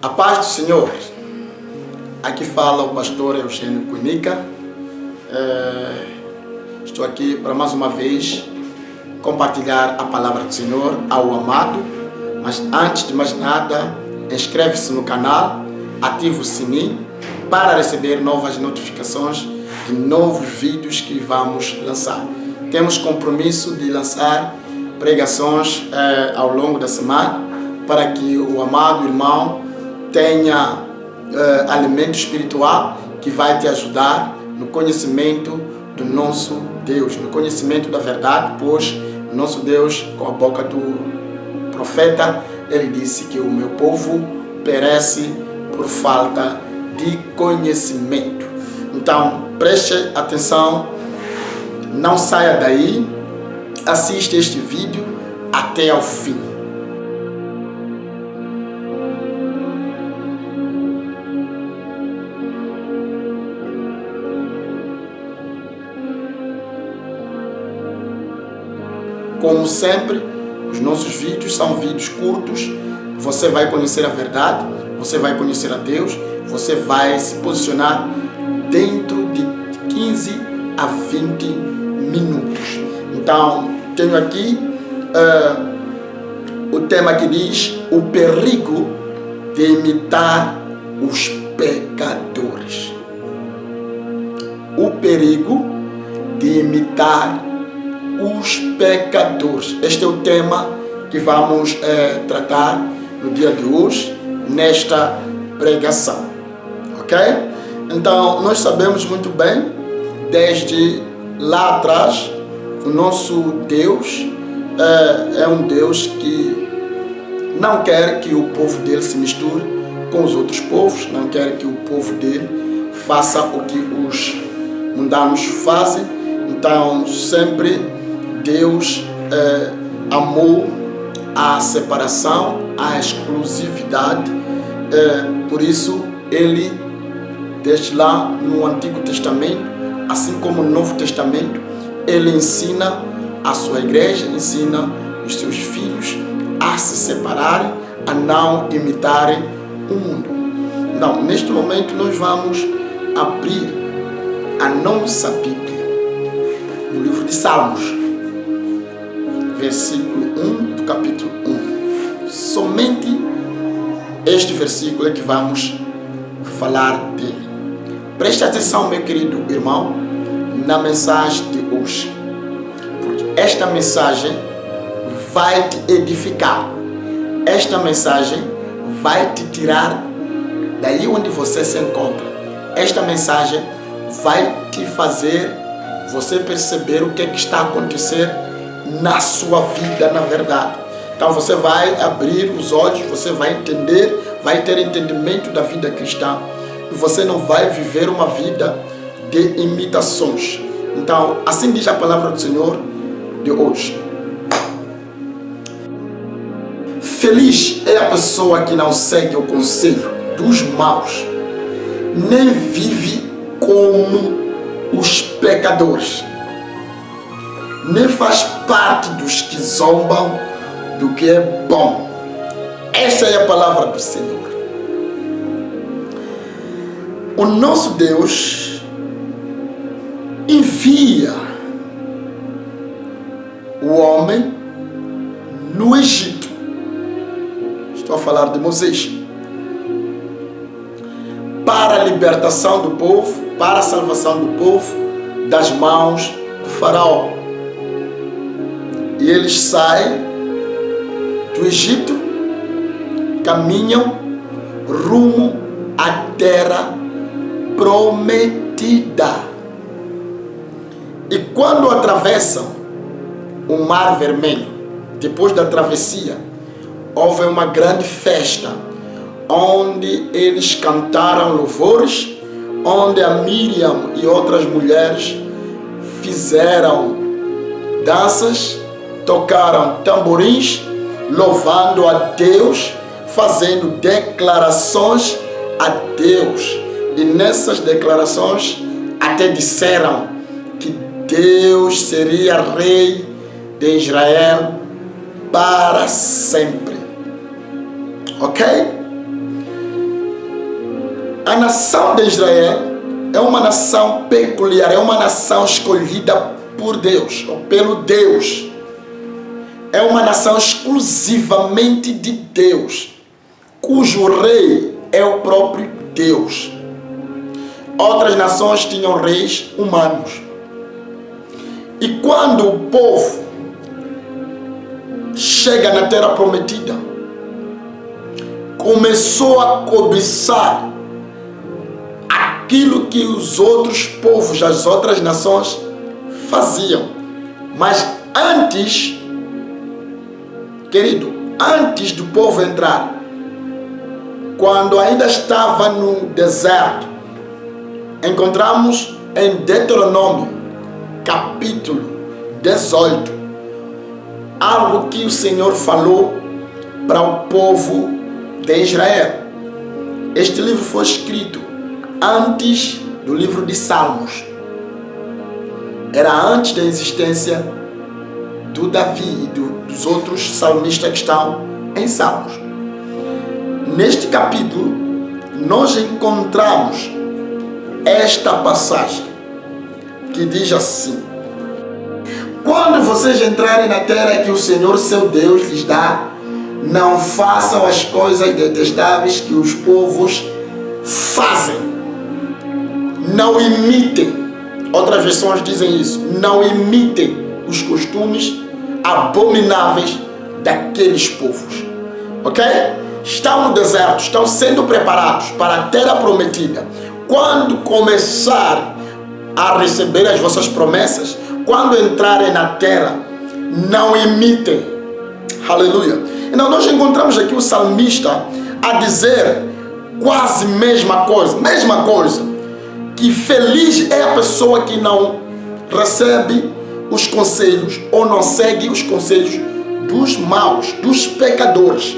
A paz do Senhor. Aqui fala o pastor Eugênio Cunica. Estou aqui para mais uma vez compartilhar a palavra do Senhor ao amado. Mas antes de mais nada, inscreve-se no canal, ativa o sininho para receber novas notificações de novos vídeos que vamos lançar. Temos compromisso de lançar pregações ao longo da semana para que o amado irmão tenha alimento espiritual que vai te ajudar no conhecimento do nosso Deus, no conhecimento da verdade, pois o nosso Deus, com a boca do profeta, ele disse que o meu povo perece por falta de conhecimento. Então, preste atenção, não saia daí, assista este vídeo até ao fim. Como sempre, os nossos vídeos são vídeos curtos. Você vai conhecer a verdade, você vai conhecer a Deus, você vai se posicionar dentro de 15 a 20 minutos. Então, tenho aqui o tema que diz o perigo de imitar os pecadores. O perigo de imitar os pecadores. Este é o tema que vamos tratar no dia de hoje, nesta pregação. Ok? Então, nós sabemos muito bem, desde lá atrás, o nosso Deus é um Deus que não quer que o povo dele se misture com os outros povos, não quer que o povo dele faça o que os mundanos fazem. Então, sempre Deus amou a separação, a exclusividade. Por isso, ele, desde lá no Antigo Testamento, assim como no Novo Testamento, ele ensina a sua igreja, ensina os seus filhos a se separarem, a não imitarem o mundo. Então, neste momento, nós vamos abrir a nossa Bíblia no livro de Salmos, versículo 1 do capítulo 1. Somente este versículo é que vamos falar dele. Preste atenção, meu querido irmão, na mensagem de hoje, porque esta mensagem vai te edificar. Esta mensagem vai te tirar daí onde você se encontra. Esta mensagem vai te fazer você perceber o que está acontecendo na sua vida, na verdade. Então você vai abrir os olhos, você vai entender, vai ter entendimento da vida cristã, e você não vai viver uma vida de imitações. Então, assim diz a palavra do Senhor de hoje. Feliz é a pessoa que não segue o conselho dos maus, nem vive como os pecadores, nem faz parte dos que zombam do que é bom. Essa é a palavra do Senhor. O nosso Deus envia o homem no Egito. Estou a falar de Moisés. Para a libertação do povo, para a salvação do povo das mãos do faraó. E eles saem do Egito, caminham rumo à terra prometida. E quando atravessam o Mar Vermelho, depois da travessia, houve uma grande festa, onde eles cantaram louvores, onde a Miriam e outras mulheres fizeram danças, tocaram tamborins, louvando a Deus, fazendo declarações a Deus. E nessas declarações até disseram que Deus seria rei de Israel para sempre. Ok? a nação de Israel é uma nação peculiar, é uma nação escolhida por Deus, ou pelo Deus. É uma nação exclusivamente de Deus, cujo rei é o próprio Deus. Outras nações tinham reis humanos. E quando o povo chega na terra prometida, começou a cobiçar aquilo que os outros povos, as outras nações faziam. Mas antes, querido, antes do povo entrar, quando ainda estava no deserto, encontramos em Deuteronômio, capítulo 18, algo que o Senhor falou para o povo de Israel. Este livro foi escrito antes do livro de Salmos. Era antes da existência do Davi e dos outros salmistas que estão em Salmos. Neste capítulo, nós encontramos esta passagem que diz assim: quando vocês entrarem na terra que o Senhor seu Deus lhes dá, não façam as coisas detestáveis que os povos fazem. Não imitem. Outras versões dizem isso. Não imitem os costumes abomináveis daqueles povos. Ok? Estão no deserto, estão sendo preparados para a terra prometida. Quando começarem a receber as vossas promessas, quando entrarem na terra, não imitem. Aleluia. Então nós encontramos aqui o salmista a dizer quase a mesma coisa, que feliz é a pessoa que não recebe os conselhos ou não segue os conselhos dos maus, dos pecadores.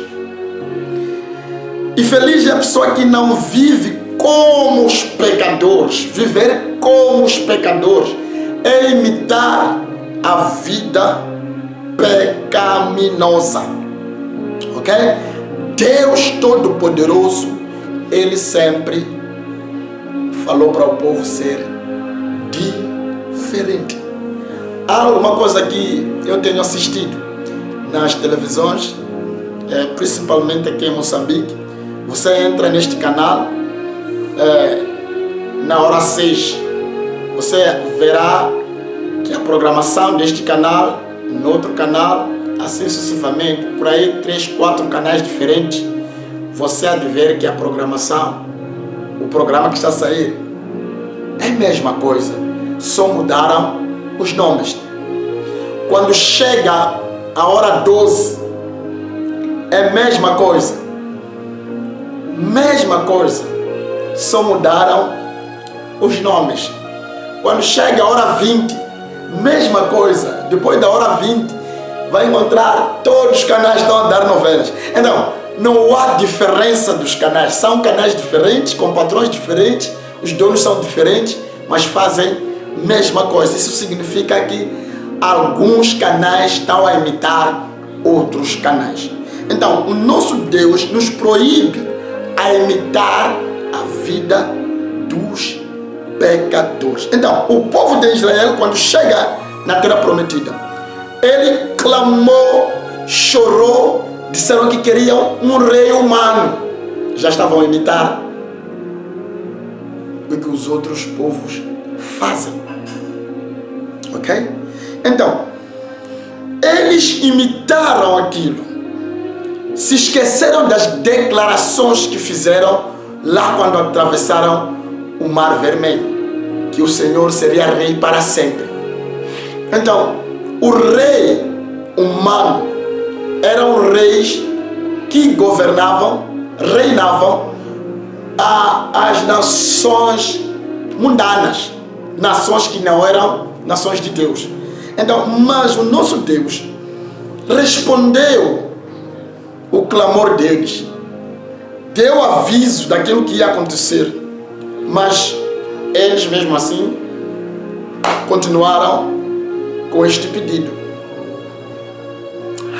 E feliz é a pessoa que não vive como os pecadores. Viver como os pecadores é imitar a vida pecaminosa. Ok? Deus Todo-Poderoso, Ele sempre falou para o povo ser diferente. Há uma coisa que eu tenho assistido nas televisões, principalmente aqui em Moçambique. Você entra neste canal, na hora 6, você verá que a programação deste canal, no outro canal, assim sucessivamente, por aí 3, 4 canais diferentes, você há de ver que a programação, o programa que está a sair, é a mesma coisa, só mudaram os nomes. Quando chega a hora 12, é a mesma coisa, só mudaram os nomes. Quando chega a hora 20, mesma coisa, depois da hora 20, vai encontrar todos os canais que estão a dar novelas. Então, não há diferença dos canais, são canais diferentes, com patrões diferentes, os donos são diferentes, mas fazem a mesma coisa. Isso significa que alguns canais estão a imitar outros canais. Então, o nosso Deus nos proíbe a imitar a vida dos pecadores. Então, o povo de Israel, quando chega na terra prometida, ele clamou, chorou, disseram que queriam um rei humano. Já estavam a imitar o que os outros povos fazem. Ok? Então, eles imitaram aquilo. Se esqueceram das declarações que fizeram lá quando atravessaram o Mar Vermelho, que o Senhor seria rei para sempre. Então, o rei humano eram reis que governavam, reinavam as nações mundanas, nações que não eram nações de Deus. Então, mas o nosso Deus respondeu o clamor deles, deu aviso daquilo que ia acontecer, mas eles mesmo assim continuaram com este pedido.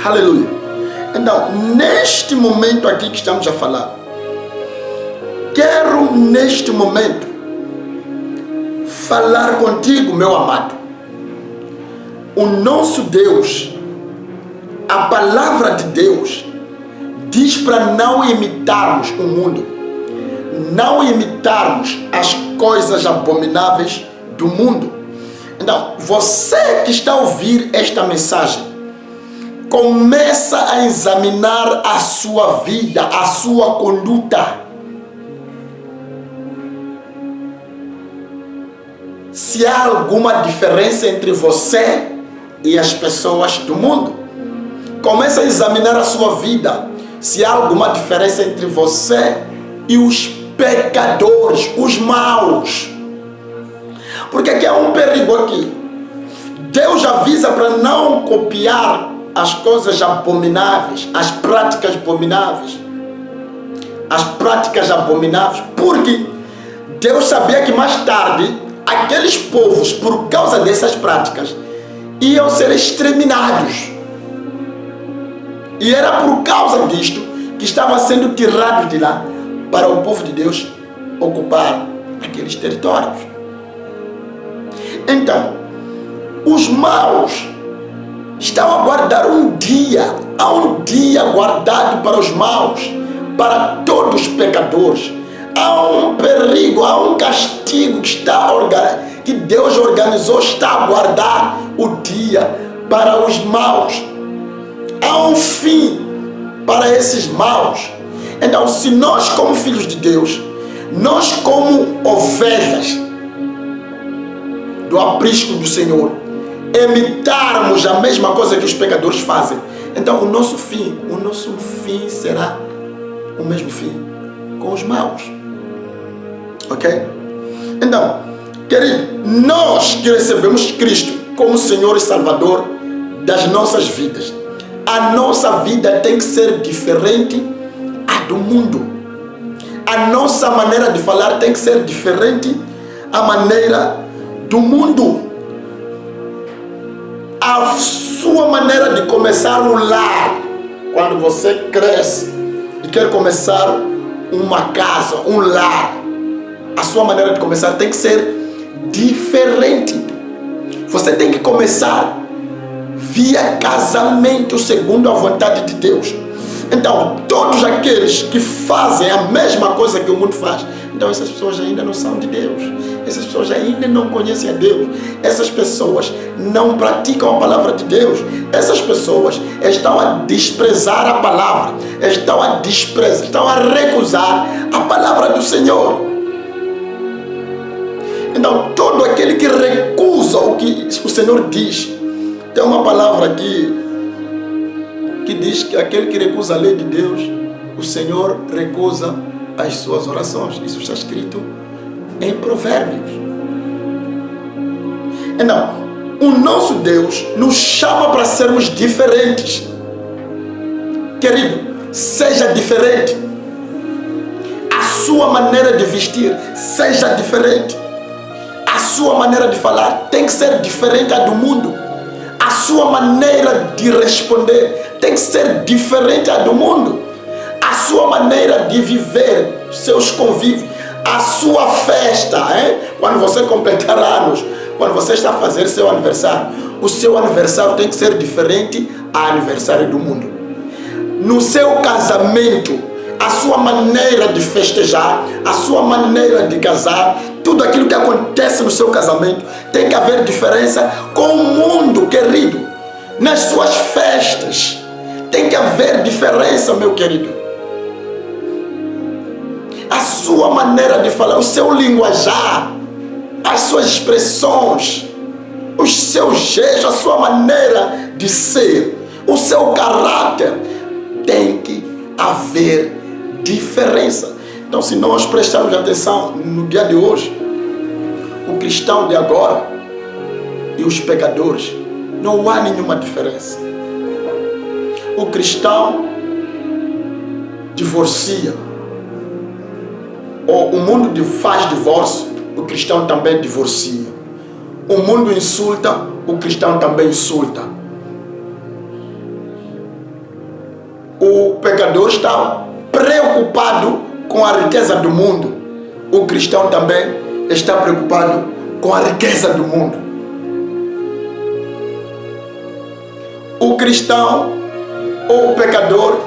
Aleluia. Então, neste momento aqui que estamos a falar, quero quero neste momento falar contigo, meu amado. O nosso Deus, a palavra de Deus, diz para não imitarmos o mundo, não imitarmos as coisas abomináveis do mundo. Então, você que está a ouvir esta mensagem, começa a examinar a sua vida, a sua conduta. Se há alguma diferença entre você e as pessoas do mundo. Começa a examinar a sua vida. Se há alguma diferença entre você e os pecadores, os maus. Porque aqui há um perigo aqui. Deus avisa para não copiar as coisas abomináveis, as práticas abomináveis. As práticas abomináveis. Porque Deus sabia que mais tarde, aqueles povos, por causa dessas práticas, iam ser exterminados. E era por causa disto que estava sendo tirado de lá para o povo de Deus ocupar aqueles territórios. Então, os maus estão a guardar um dia, há um dia guardado para os maus, para todos os pecadores. Há um perigo, há um castigo que Deus organizou, está a guardar o dia para os maus. Há um fim para esses maus. Então, se nós como filhos de Deus, nós como ovelhas do aprisco do Senhor, imitarmos a mesma coisa que os pecadores fazem, então o nosso fim será o mesmo fim com os maus. Ok? Então, querido, nós que recebemos Cristo como Senhor e Salvador das nossas vidas, a nossa vida tem que ser diferente a do mundo. A nossa maneira de falar tem que ser diferente à maneira do mundo. A sua maneira de começar um lar, quando você cresce e quer começar uma casa, um lar, a sua maneira de começar tem que ser diferente. Você tem que começar via casamento segundo a vontade de Deus. Então, todos aqueles que fazem a mesma coisa que o mundo faz, então essas pessoas ainda não são de Deus. Essas pessoas ainda não conhecem a Deus. Essas pessoas não praticam a palavra de Deus. Essas pessoas estão a desprezar a palavra. Estão a recusar a palavra do Senhor. Então, todo aquele que recusa o que o Senhor diz, tem uma palavra aqui que diz que aquele que recusa a lei de Deus, o Senhor recusa as suas orações. Isso está escrito em Provérbios. Então, o nosso Deus nos chama para sermos diferentes. Querido, seja diferente. A sua maneira de vestir seja diferente. A sua maneira de falar tem que ser diferente da do mundo. A sua maneira de responder tem que ser diferente da do mundo. A sua maneira de viver seus convívios, a sua festa, quando você completar anos, quando você está a fazer seu aniversário, o seu aniversário tem que ser diferente do aniversário do mundo. No seu casamento, a sua maneira de festejar, a sua maneira de casar, tudo aquilo que acontece no seu casamento tem que haver diferença com o mundo, querido. Nas suas festas tem que haver diferença, meu querido. A sua maneira de falar, o seu linguajar, as suas expressões, os seus gestos, a sua maneira de ser, o seu caráter, tem que haver diferença. Então, se nós prestarmos atenção no dia de hoje, o cristão de agora e os pecadores, não há nenhuma diferença. O cristão divorcia, ou o mundo faz divórcio, o cristão também divorcia. O mundo insulta, o cristão também insulta. O pecador está preocupado com a riqueza do mundo, o cristão também está preocupado com a riqueza do mundo. O cristão ou o pecador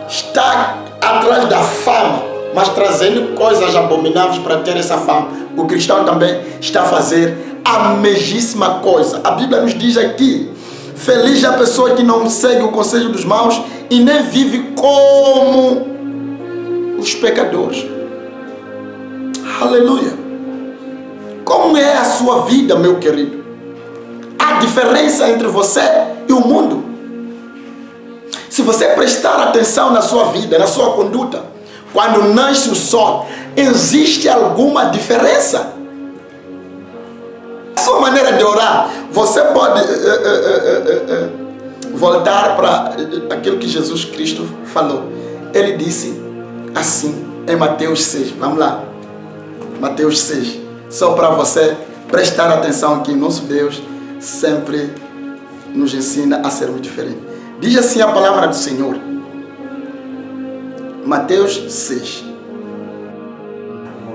está atrás da fama, mas trazendo coisas abomináveis para ter essa fama. O cristão também está a fazer a mesmíssima coisa. A Bíblia nos diz aqui: feliz é a pessoa que não segue o conselho dos maus e nem vive como os pecadores. Aleluia! Como é a sua vida, meu querido? Há diferença entre você e o mundo. Se você prestar atenção na sua vida, na sua conduta, quando nasce o sol, existe alguma diferença? A sua maneira de orar, você pode voltar para aquilo que Jesus Cristo falou. Ele disse assim em Mateus 6. Vamos lá. Mateus 6. Só para você prestar atenção que nosso Deus sempre nos ensina a sermos diferentes. Diz assim a palavra do Senhor. Mateus 6.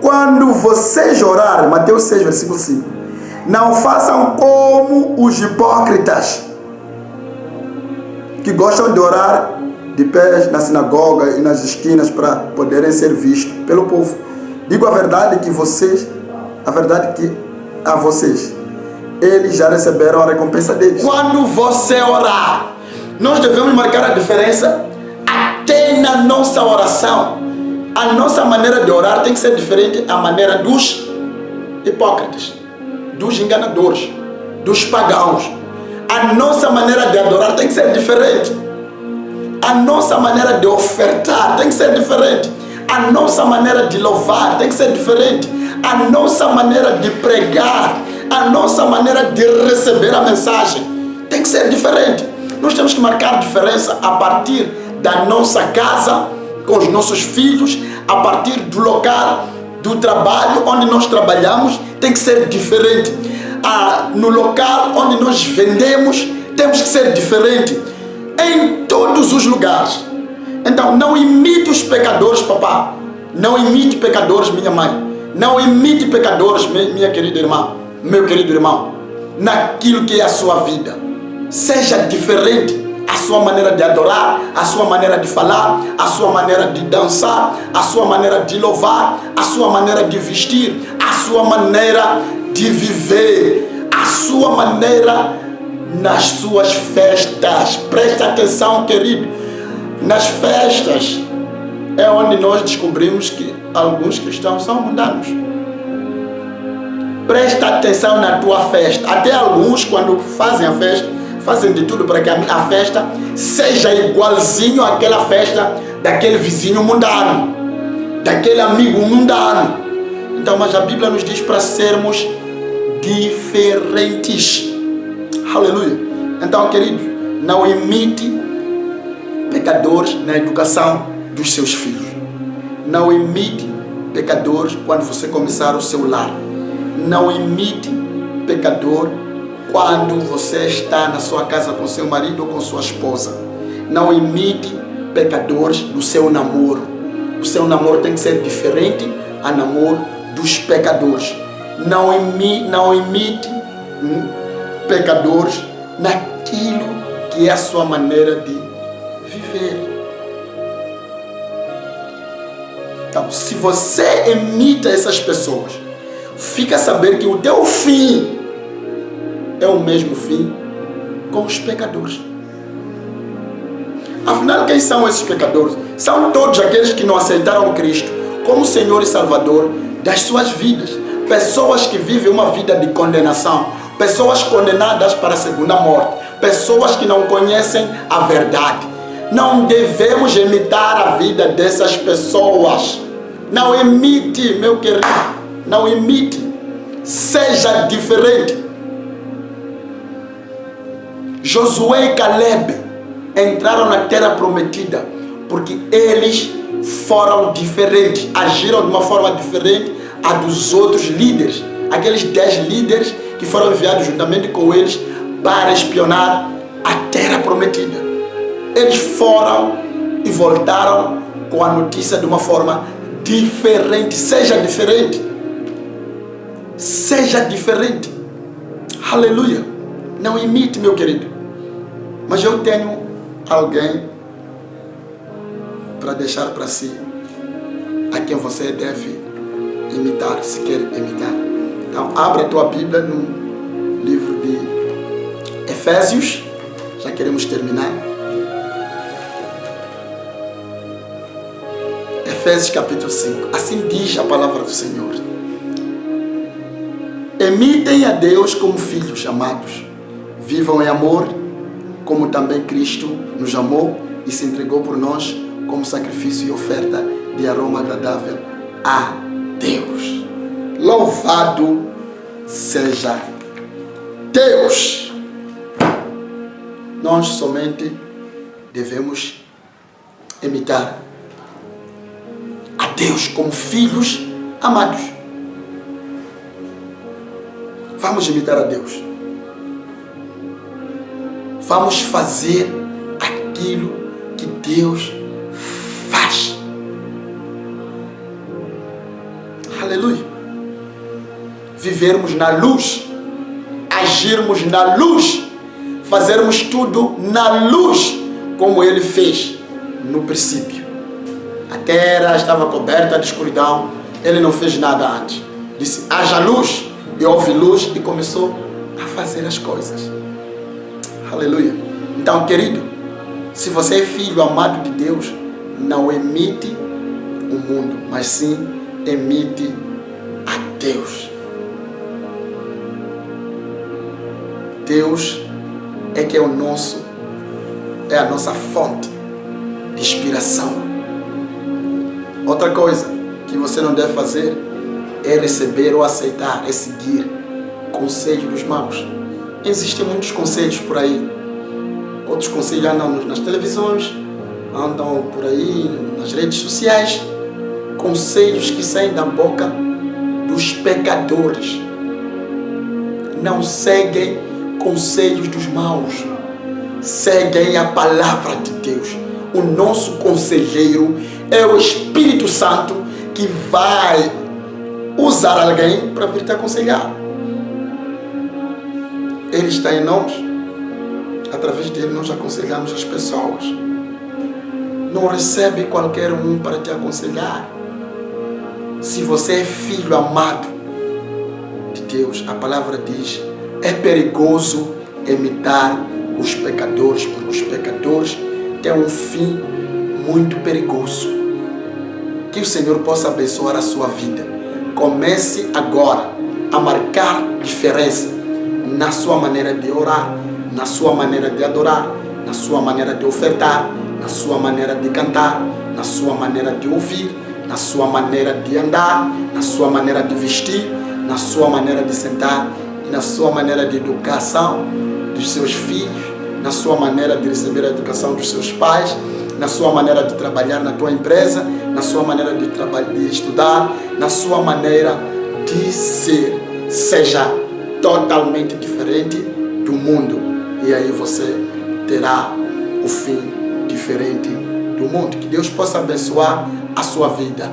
Quando vocês orarem, Mateus 6, versículo 5. Não façam como os hipócritas, que gostam de orar de pés na sinagoga e nas esquinas para poderem ser vistos pelo povo. Digo a verdade que a vocês, eles já receberam a recompensa deles. Quando você orar, nós devemos marcar a diferença até na nossa oração. A nossa maneira de orar tem que ser diferente da maneira dos hipócritas, dos enganadores, dos pagãos. A nossa maneira de adorar tem que ser diferente. A nossa maneira de ofertar tem que ser diferente. A nossa maneira de louvar tem que ser diferente. A nossa maneira de pregar, a nossa maneira de receber a mensagem tem que ser diferente. Nós temos que marcar diferença a partir da nossa casa, com os nossos filhos, a partir do local do trabalho onde nós trabalhamos, tem que ser diferente. No local onde nós vendemos, temos que ser diferente. Em todos os lugares. Então, não imite os pecadores, papá. Não imite pecadores, minha mãe. Não imite pecadores, minha querida irmã, meu querido irmão, naquilo que é a sua vida. Seja diferente. A sua maneira de adorar, a sua maneira de falar, a sua maneira de dançar, a sua maneira de louvar, a sua maneira de vestir, a sua maneira de viver, a sua maneira nas suas festas. Presta atenção, querido. Nas festas é onde nós descobrimos que alguns cristãos são mundanos. Presta atenção na tua festa. Até alguns, quando fazem a festa, fazem de tudo para que a festa seja igualzinho àquela festa daquele vizinho mundano, daquele amigo mundano. Então, mas a Bíblia nos diz para sermos diferentes. Aleluia. Então, querido, não imite pecadores na educação dos seus filhos. Não imite pecadores quando você começar o seu lar. Não imite pecador quando você está na sua casa com seu marido ou com sua esposa. Não imite pecadores no seu namoro. O seu namoro tem que ser diferente ao namoro dos pecadores. Não imite pecadores naquilo que é a sua maneira de viver. Então, se você imita essas pessoas, fica a saber que o teu fim é o mesmo fim com os pecadores. Afinal, quem são esses pecadores? São todos aqueles que não aceitaram Cristo como Senhor e Salvador das suas vidas. Pessoas que vivem uma vida de condenação. Pessoas condenadas para a segunda morte. Pessoas que não conhecem a verdade. Não devemos imitar a vida dessas pessoas. Não imite, meu querido. Não imite. Seja diferente. Josué e Caleb entraram na terra prometida porque eles foram diferentes, agiram de uma forma diferente a dos outros líderes, aqueles 10 líderes que foram enviados juntamente com eles para espionar a terra prometida. Eles foram e voltaram com a notícia de uma forma diferente. Seja diferente. Seja diferente. Aleluia. Não imite, meu querido. Mas eu tenho alguém para deixar para si, a quem você deve imitar, se quer imitar. Então, abra a tua Bíblia no livro de Efésios. Já queremos terminar. Efésios capítulo 5. Assim diz a palavra do Senhor. Imitem a Deus como filhos amados. Vivam em amor, como também Cristo nos amou e se entregou por nós como sacrifício e oferta de aroma agradável a Deus. Louvado seja Deus! Nós somente devemos imitar a Deus como filhos amados. Vamos imitar a Deus. Vamos fazer aquilo que Deus faz. Aleluia. Vivermos na luz, agirmos na luz, fazermos tudo na luz, como Ele fez no princípio. A terra estava coberta de escuridão, Ele não fez nada antes. Disse, haja luz, e houve luz, e começou a fazer as coisas. Aleluia. Então, querido, se você é filho amado de Deus, não imite o mundo, mas sim imite a Deus. Deus é que é a nossa fonte de inspiração. Outra coisa que você não deve fazer é receber ou aceitar, é seguir conselhos dos maus. Existem muitos conselhos por aí. Outros conselhos andam nas televisões, andam por aí nas redes sociais. Conselhos que saem da boca dos pecadores. Não seguem conselhos dos maus. Seguem a palavra de Deus. O nosso conselheiro é o Espírito Santo, que vai usar alguém para vir te aconselhar. Ele está em nós. Através dele nós aconselhamos as pessoas. Não recebe qualquer um para te aconselhar. Se você é filho amado de Deus, a palavra diz, é perigoso imitar os pecadores, porque os pecadores têm um fim muito perigoso. Que o Senhor possa abençoar a sua vida. Comece agora a marcar diferença na sua maneira de orar, na sua maneira de adorar, na sua maneira de ofertar, na sua maneira de cantar, na sua maneira de ouvir, na sua maneira de andar, na sua maneira de vestir, na sua maneira de sentar, e na sua maneira de educação dos seus filhos, na sua maneira de receber a educação dos seus pais, na sua maneira de trabalhar na tua empresa, na sua maneira de estudar, na sua maneira de ser. Seja totalmente diferente do mundo. E aí você terá o fim diferente do mundo. Que Deus possa abençoar a sua vida.